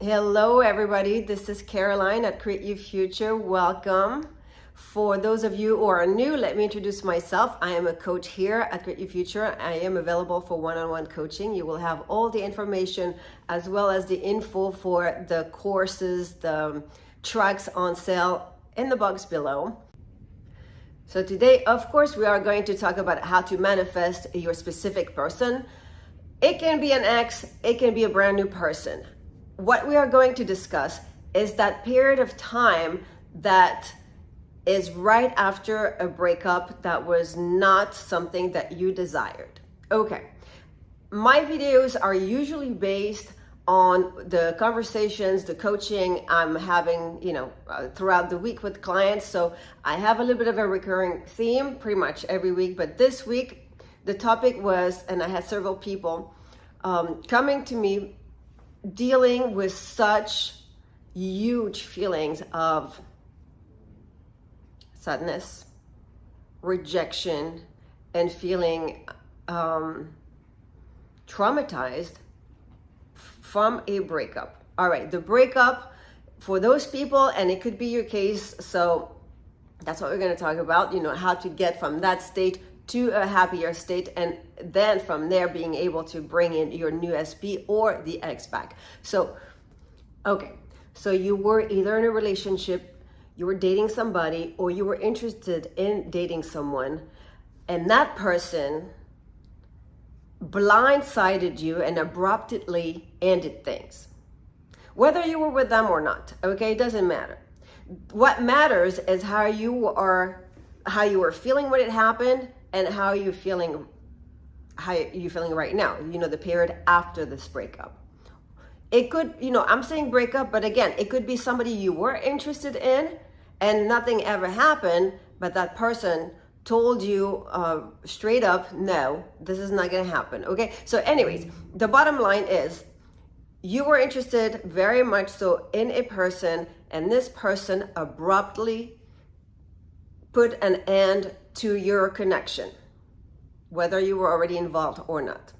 Hello, everybody. This is Caroline at Create Your Future. Welcome. For those of you who are new, let me introduce myself. I am a coach here at Create Your Future. I am available for one-on-one coaching. You will have all the information as well as the info for the courses, the tracks on sale in the box below. So today, of course, we are going to talk about how to manifest your specific person. It can be an ex, it can be a brand new person. What we are going to discuss is that period of time that is right after a breakup that was not something that you desired. Okay, my videos are usually based on the conversations, the coaching I'm having, throughout the week with clients. So I have a little bit of a recurring theme pretty much every week, but this week the topic was, and I had several people coming to me dealing with such huge feelings of sadness, rejection, and feeling traumatized from a breakup. All right, the breakup for those people, and it could be your case, so that's what we're going to talk about, how to get from that state to a happier state, and then from there being able to bring in your new SP or the ex back. So, okay, so you were either in a relationship, you were dating somebody, or you were interested in dating someone, and that person blindsided you and abruptly ended things. Whether you were with them or not, okay, it doesn't matter. What matters is how you were feeling when it happened, and how you feeling right now, the period after this breakup. It could, I'm saying breakup, but again, it could be somebody you were interested in and nothing ever happened, but that person told you straight up, no, this is not gonna happen, okay? So anyways, the bottom line is you were interested very much so in a person, and this person abruptly put an end to your connection, whether you were already involved or not.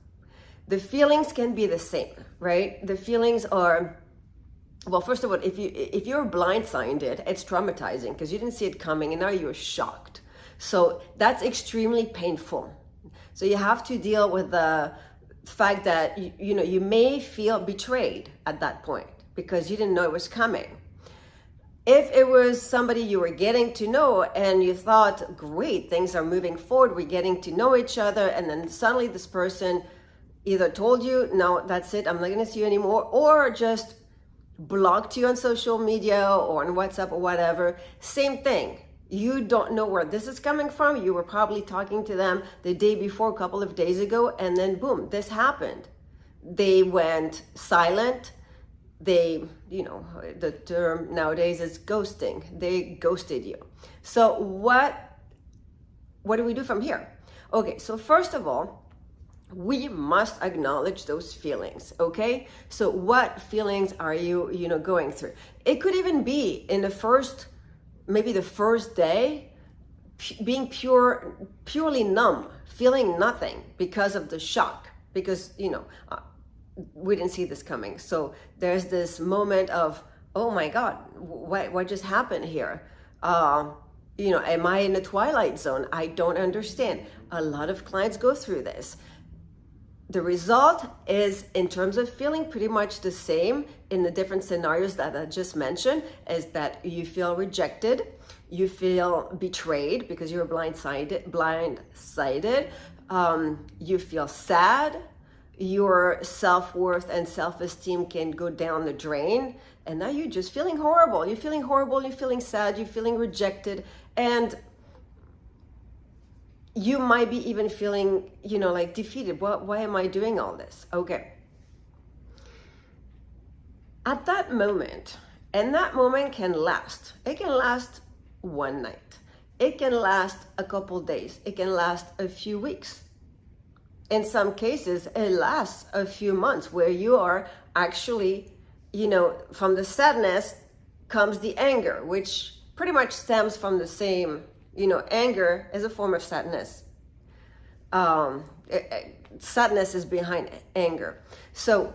The feelings can be the same, right? The feelings are, well, first of all, if you're blindsided, it's traumatizing because you didn't see it coming and now you're shocked. So that's extremely painful. So you have to deal with the fact that you may feel betrayed at that point because you didn't know it was coming. If it was somebody you were getting to know and you thought, great, things are moving forward, we're getting to know each other, and then suddenly this person either told you, no, that's it, I'm not gonna see you anymore, or just blocked you on social media or on WhatsApp or whatever, same thing. You don't know where this is coming from. You were probably talking to them the day before, a couple of days ago, and then boom, this happened. They went silent. They, the term nowadays is ghosting. They ghosted you. So what do we do from here? Okay, so first of all, we must acknowledge those feelings, okay? So what feelings are you, going through? It could even be in maybe the first day, being purely numb, feeling nothing because of the shock, because, we didn't see this coming. So there's this moment of, oh my God, what just happened here? Am I in a twilight zone? I don't understand. A lot of clients go through this. The result is, in terms of feeling, pretty much the same in the different scenarios that I just mentioned, is that you feel rejected, you feel betrayed because you're blindsided, you feel sad, your self-worth and self-esteem can go down the drain, and now you're just feeling horrible. You're feeling horrible, you're feeling sad, you're feeling rejected, and you might be even feeling, like defeated. Why am I doing all this? Okay. At that moment, and that moment can last. It can last one night. It can last a couple days. It can last a few weeks. In some cases, it lasts a few months where you are actually, from the sadness comes the anger, which pretty much stems from the same, anger is a form of sadness. Sadness is behind anger. So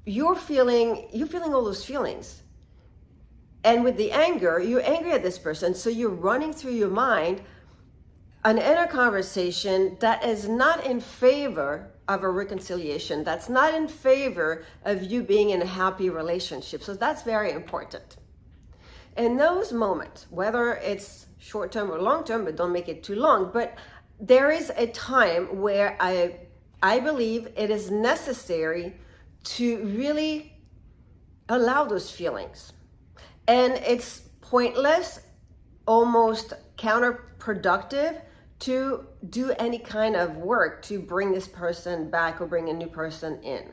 you're feeling all those feelings. And with the anger, you're angry at this person, so you're running through your mind an inner conversation that is not in favor of a reconciliation, that's not in favor of you being in a happy relationship. So that's very important. In those moments, whether it's short-term or long-term, but don't make it too long, but there is a time where I believe it is necessary to really allow those feelings. And it's pointless, almost counterproductive to do any kind of work to bring this person back or bring a new person in.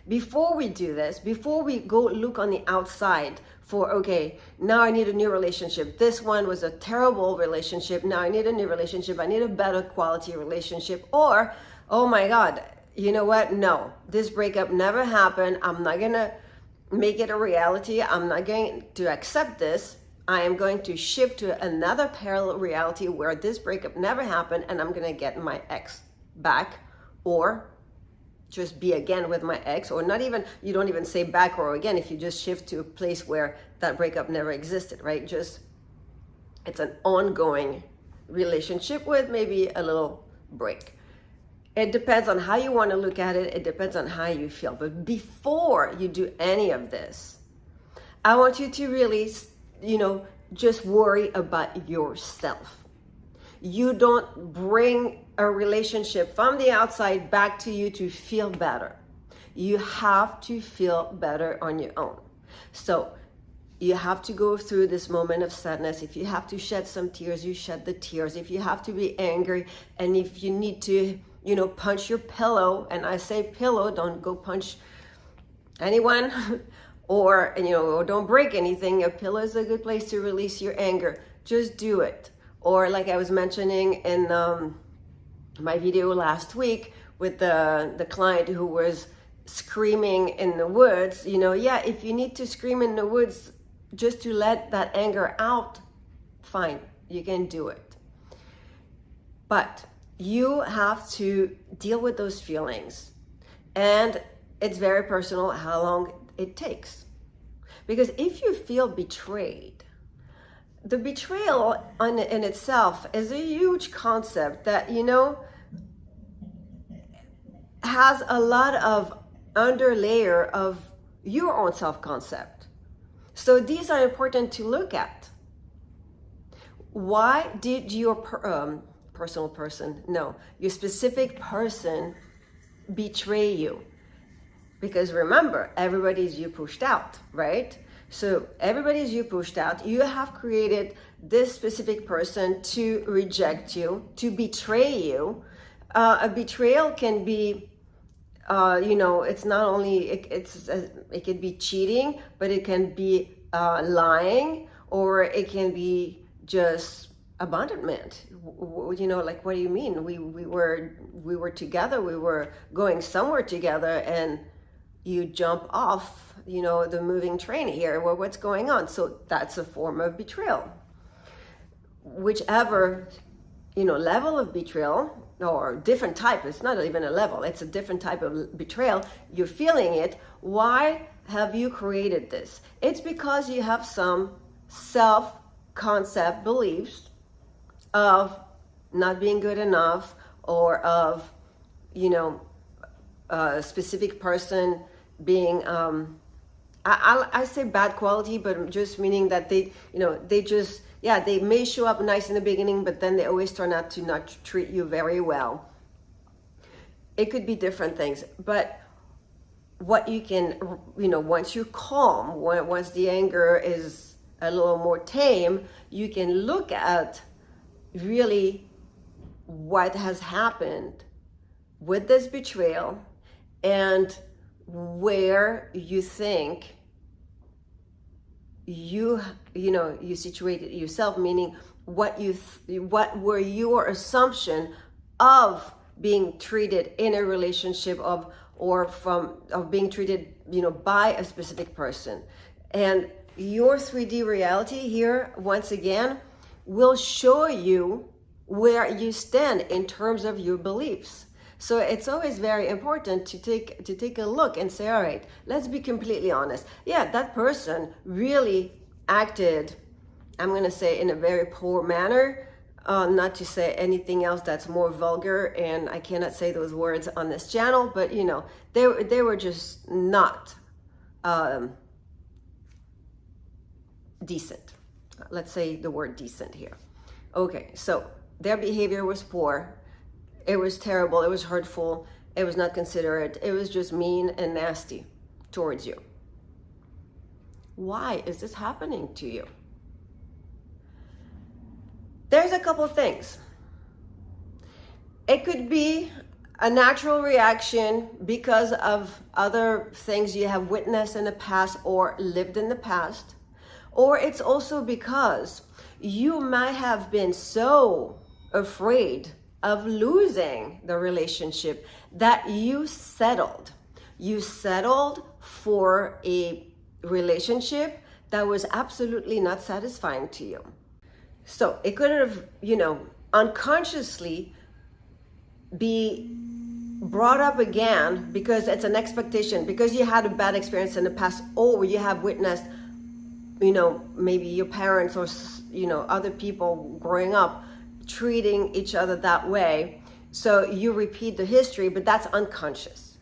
Before we do this, before we go look on the outside for, okay, now I need a new relationship. This one was a terrible relationship. Now I need a new relationship. I need a better quality relationship. Or, oh my God, you know what? No, this breakup never happened. I'm not going to make it a reality. I'm not going to accept this. I am going to shift to another parallel reality where this breakup never happened, and I'm going to get my ex back, or just be again with my ex, or not even, you don't even say back or again if you just shift to a place where that breakup never existed, right? Just, it's an ongoing relationship with maybe a little break. It depends on how you want to look at it. It depends on how you feel. But before you do any of this, I want you to really, just worry about yourself. You don't bring a relationship from the outside back to you to feel better. You have to feel better on your own. So you have to go through this moment of sadness. If you have to shed some tears, you shed the tears. If you have to be angry, and if you need to, punch your pillow, and I say pillow, don't go punch anyone, or don't break anything. A pillow is a good place to release your anger. Just do it. Or like I was mentioning in my video last week with the client who was screaming in the woods, if you need to scream in the woods just to let that anger out, fine, you can do it. But you have to deal with those feelings. And it's very personal how long it takes. Because if you feel betrayed, the betrayal in itself is a huge concept that, has a lot of underlayer of your own self-concept. So these are important to look at. Why did your your specific person betray you? Because remember, everybody's you pushed out, right? So everybody's you pushed out. You have created this specific person to reject you, to betray you. A betrayal can be, it's not only, it can be cheating, but it can be lying, or it can be just abandonment. Like, what do you mean? We were together, we were going somewhere together, and you jump off, the moving train here. Well, what's going on? So that's a form of betrayal. Whichever, level of betrayal, or different type, it's not even a level, it's a different type of betrayal, you're feeling it. Why have you created this? It's because you have some self-concept beliefs of not being good enough, or of, a specific person being, I say bad quality, but just meaning that they may show up nice in the beginning, but then they always turn out to not treat you very well. It could be different things, but what you can, once you're calm, once the anger is a little more tame, you can look at really what has happened with this betrayal, and where you think you situated yourself, meaning what were your assumption of being treated in a relationship of being treated by a specific person. And your 3D reality here, once again, will show you where you stand in terms of your beliefs. So it's always very important to take a look and say, all right, let's be completely honest. Yeah, that person really acted, I'm going to say, in a very poor manner. Not to say anything else that's more vulgar, and I cannot say those words on this channel, but you know, they were just not decent. Let's say the word decent here. Okay, so their behavior was poor. It was terrible. It was hurtful. It was not considerate. It was just mean and nasty towards you. Why is this happening to you? There's a couple things. It could be a natural reaction because of other things you have witnessed in the past or lived in the past. Or it's also because you might have been so afraid of losing the relationship that you settled. You settled for a relationship that was absolutely not satisfying to you. So it could have, you know, unconsciously be brought up again because it's an expectation, because you had a bad experience in the past, or you have witnessed, you know, maybe your parents or, you know, other people growing up treating each other that way. So you repeat the history, but that's unconscious.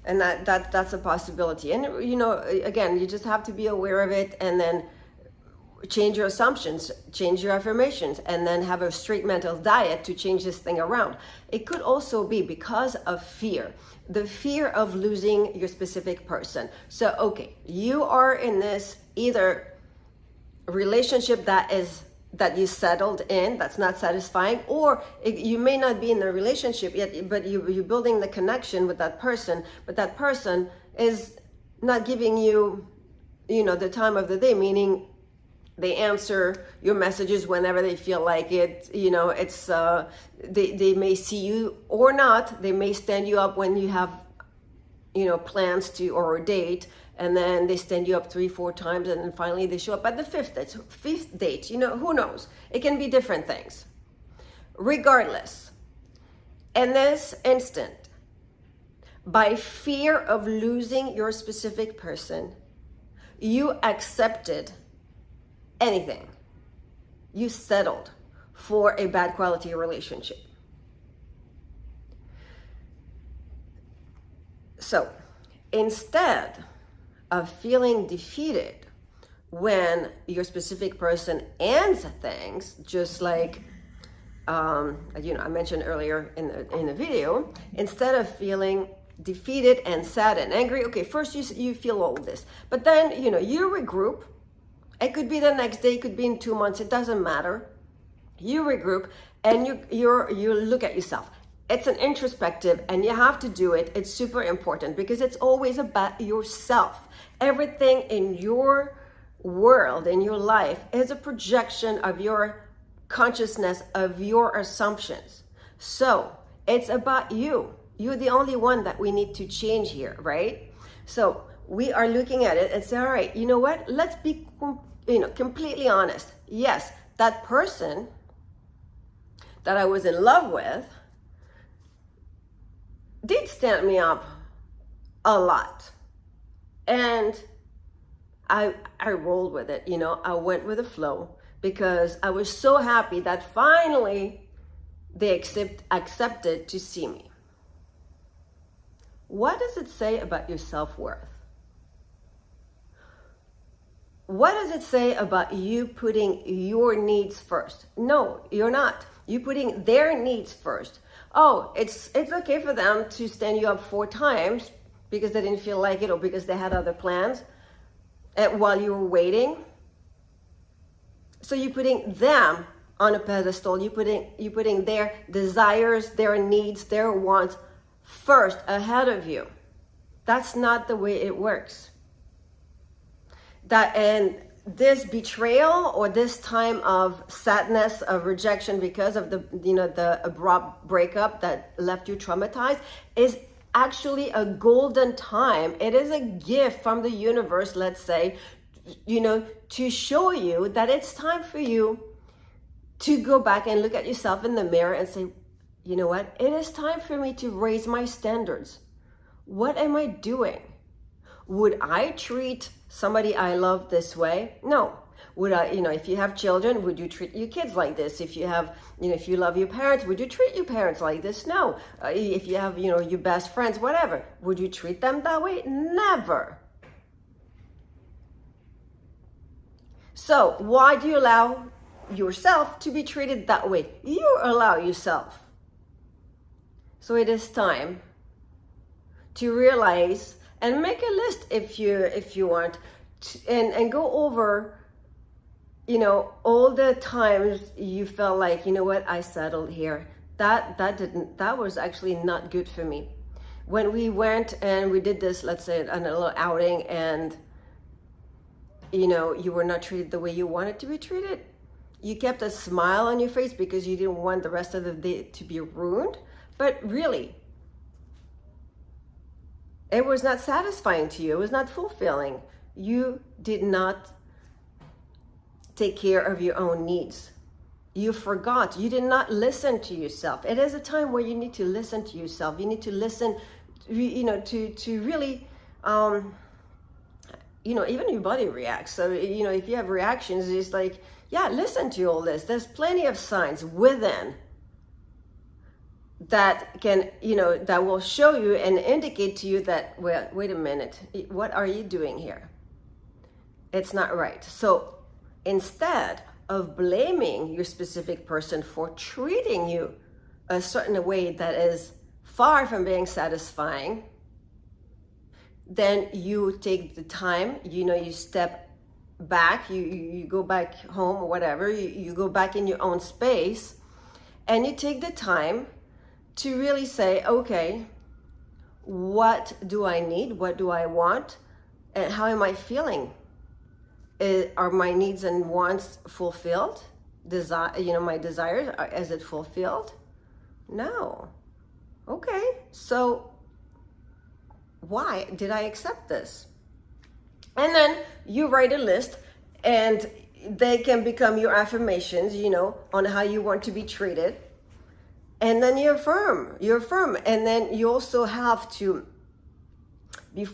And that's a possibility. And, you know, again, you just have to be aware of it, and then change your assumptions, change your affirmations, and then have a straight mental diet to change this thing around. It could also be because of fear, the fear of losing your specific person. So, okay, you are in this either relationship that you settled in, that's not satisfying, or you may not be in a relationship yet, but you're building the connection with that person, but that person is not giving you, you know, the time of the day, meaning they answer your messages whenever they feel like it. You know, it's they may see you or not. They may stand you up when you have, you know, plans to, or a date, and then they stand you up 3-4 times, and then finally they show up at the fifth date. You know, who knows? It can be different things. Regardless, in this instant, by fear of losing your specific person, you accepted anything. You settled for a bad quality relationship. So instead of feeling defeated when your specific person ends things, just like you know, I mentioned earlier in the video, instead of feeling defeated and sad and angry, okay, first you feel all this, but then, you know, you regroup. It could be the next day, it could be in 2 months, it doesn't matter. You regroup and you look at yourself. It's an introspective, and you have to do it. It's super important because it's always about yourself. Everything in your world, in your life, is a projection of your consciousness, of your assumptions. So it's about you. You're the only one that we need to change here, right? So we are looking at it and say, all right, you know what? Let's be, you know, completely honest. Yes, that person that I was in love with did stand me up a lot. And I rolled with it, you know, I went with the flow because I was so happy that finally they accepted to see me. What does it say about your self-worth? What does it say about you putting your needs first? No, you're not. You're putting their needs first. Oh, it's okay for them to stand you up 4 times because they didn't feel like it, or because they had other plans while you were waiting. So you're putting them on a pedestal. You're putting their desires, their needs, their wants first ahead of you. That's not the way it works. And this betrayal, or this time of sadness, of rejection because of the abrupt breakup that left you traumatized, is actually a golden time. It is a gift from the universe, let's say, you know, to show you that it's time for you to go back and look at yourself in the mirror and say, you know what? It is time for me to raise my standards. What am I doing? Would I treat somebody I love this way? No. Would I, if you have children, would you treat your kids like this? If you have, if you love your parents, would you treat your parents like this? No. If you have, your best friends, whatever, would you treat them that way? Never. So why do you allow yourself to be treated that way? You allow yourself. So it is time to realize and make a list if you want, and go over, all the times you felt like, what, I settled here. That was actually not good for me. When we went and we did this, let's say, on a little outing, and you were not treated the way you wanted to be treated. You kept a smile on your face because you didn't want the rest of the day to be ruined. But really, it was not satisfying to you. It was not fulfilling. You did not take care of your own needs. You forgot. You did not listen to yourself. It is a time where you need to listen to yourself. You need to listen, to really, even your body reacts. So, if you have reactions, it's like, yeah, listen to all this. There's plenty of signs within that can, that will show you and indicate to you that, well, wait a minute, what are you doing here? It's not right. So instead of blaming your specific person for treating you a certain way that is far from being satisfying, then you take the time, you step back, you go back home or whatever, you go back in your own space, and you take the time to really say, okay, what do I need? What do I want? And how am I feeling? Are my needs and wants fulfilled? My desires, is it fulfilled? No. Okay, so why did I accept this? And then you write a list, and they can become your affirmations, on how you want to be treated. And then you affirm. And then you also have to be,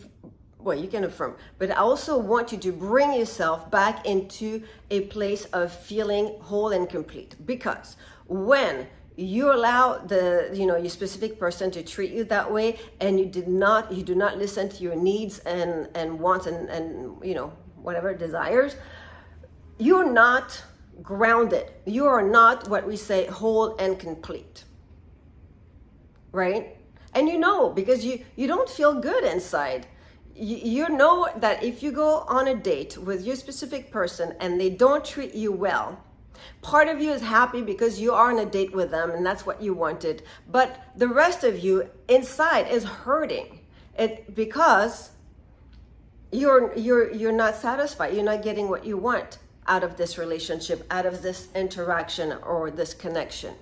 you can affirm, but I also want you to bring yourself back into a place of feeling whole and complete. Because when you allow your specific person to treat you that way, and you do not listen to your needs and wants and whatever desires, you're not grounded. You are not, what we say, whole and complete. Right? And because you don't feel good inside. You know that if you go on a date with your specific person and they don't treat you well, part of you is happy because you are on a date with them and that's what you wanted. But the rest of you inside is hurting because you're not satisfied. You're not getting what you want out of this relationship, out of this interaction or this connection.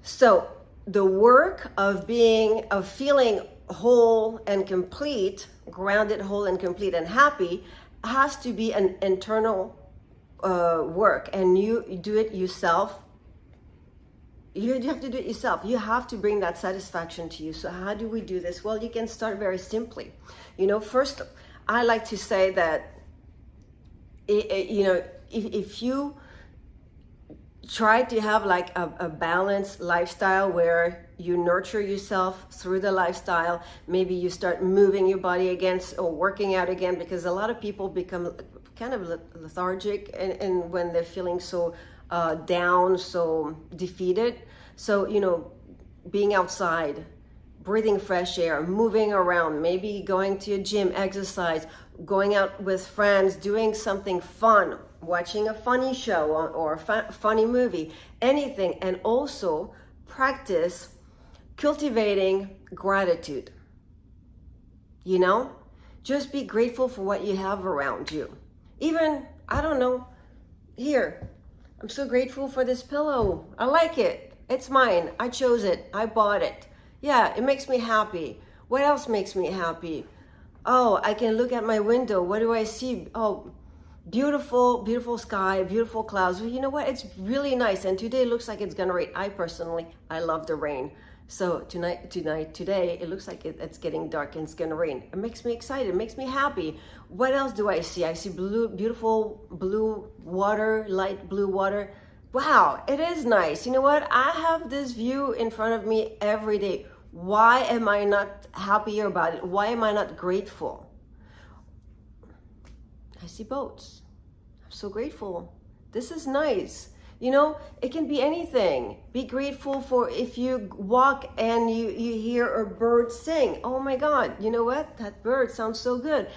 So the work of feeling whole and complete, grounded, whole and complete and happy, has to be an internal work, and you do it yourself. You have to do it yourself. You have to bring that satisfaction to you. So how do we do this? Well, you can start very simply. First, I like to say that if you try to have like a balanced lifestyle where you nurture yourself through the lifestyle, maybe you start moving your body again or working out again, because a lot of people become kind of lethargic and when they're feeling so down, so defeated. So, being outside, breathing fresh air, moving around, maybe going to a gym, exercise, going out with friends, doing something fun, watching a funny show or a funny movie, anything. And also practice cultivating gratitude. Just be grateful for what you have around you. Even, I don't know, here, I'm so grateful for this pillow. I like it. It's mine. I chose it. I bought it. Yeah, it makes me happy. What else makes me happy? Oh, I can look at my window. What do I see? Oh, Beautiful, beautiful sky, beautiful clouds. Well, you know what? It's really nice. And today it looks like it's gonna rain. I love the rain. So today, it looks like it's getting dark and it's gonna rain. It makes me excited, it makes me happy. What else do I see? I see beautiful blue water, light blue water. Wow, it is nice. You know what? I have this view in front of me every day. Why am I not happier about it? Why am I not grateful? I see boats. I'm so grateful. This is nice. You know, it can be anything. Be grateful for if you walk and you hear a bird sing. Oh my God, you know what? That bird sounds so good.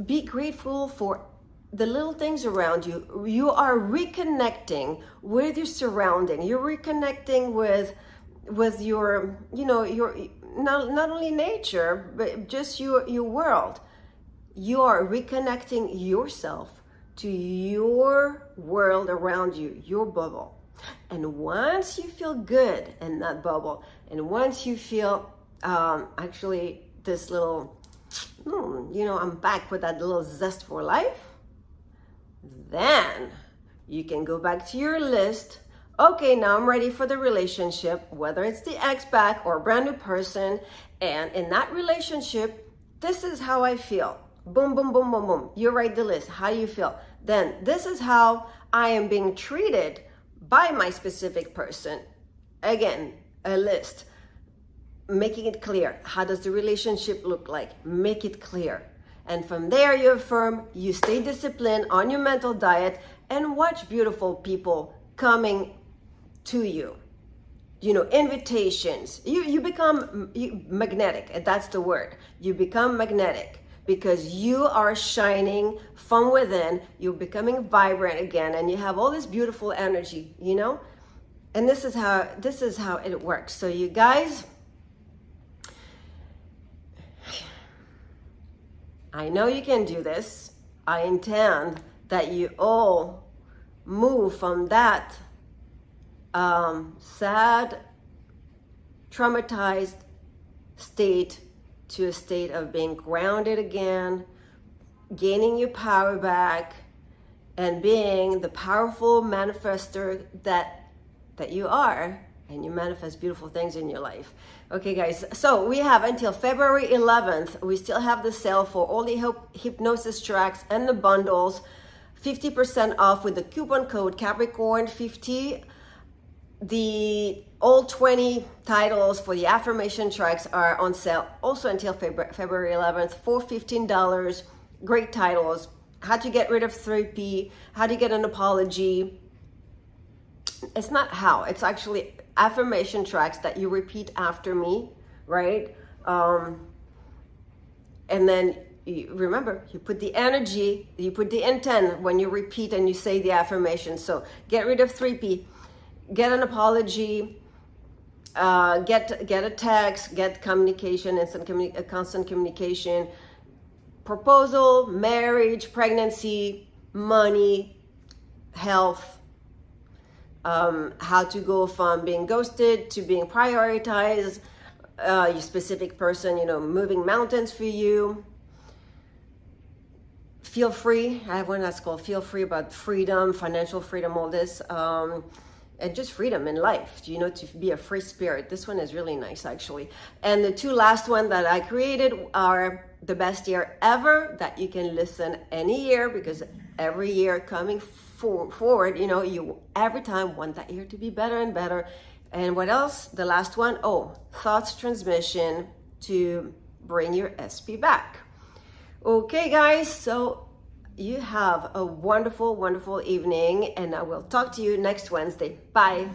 Be grateful for the little things around you. You are reconnecting with your surrounding. You're reconnecting with your, you know, your not only nature, but just your world. You are reconnecting yourself to your world around you, your bubble. And once you feel good in that bubble, and once you feel actually this little, you know, I'm back with that little zest for life, then you can go back to your list. Okay, now I'm ready for the relationship, whether it's the ex back or a brand new person. And in that relationship, this is how I feel. Boom, boom, boom, boom, boom. You write the list. How do you feel? Then this is how I am being treated by my specific person. Again, a list. Making it clear. How does the relationship look like? Make it clear. And from there, you affirm, you stay disciplined on your mental diet and watch beautiful people coming to you. You know, invitations. You become magnetic. That's the word. You become magnetic. Because you are shining from within, you're becoming vibrant again, and you have all this beautiful energy, you know? And this is how it works. So you guys, I know you can do this. I intend that you all move from that sad, traumatized state to a state of being grounded again, gaining your power back, and being the powerful manifester that you are, and you manifest beautiful things in your life. Okay, guys, so we have until February 11th. We still have the sale for all the hypnosis tracks and the bundles, 50% off with the coupon code Capricorn50. The all 20 titles for the affirmation tracks are on sale also until February 11th for $15. Great titles. How to get rid of 3P, how to get an apology. It's not how, it's actually affirmation tracks that you repeat after me, right? And then remember, you put the energy, you put the intent when you repeat and you say the affirmation. So get rid of 3P. Get an apology, get a text, get communication, constant communication, proposal, marriage, pregnancy, money, health, how to go from being ghosted to being prioritized, your specific person, you know, moving mountains for you. Feel free. I have one that's called Feel Free, about freedom, financial freedom, all this. And just freedom in life, you know, to be a free spirit. This one is really nice, actually. And the two last ones that I created are the best year ever, that you can listen any year, because every year coming forward, you know, you every time want that year to be better and better. And what else? The last one, thoughts transmission to bring your SP back. Okay, guys, so you have a wonderful, wonderful evening, and I will talk to you next Wednesday. Bye.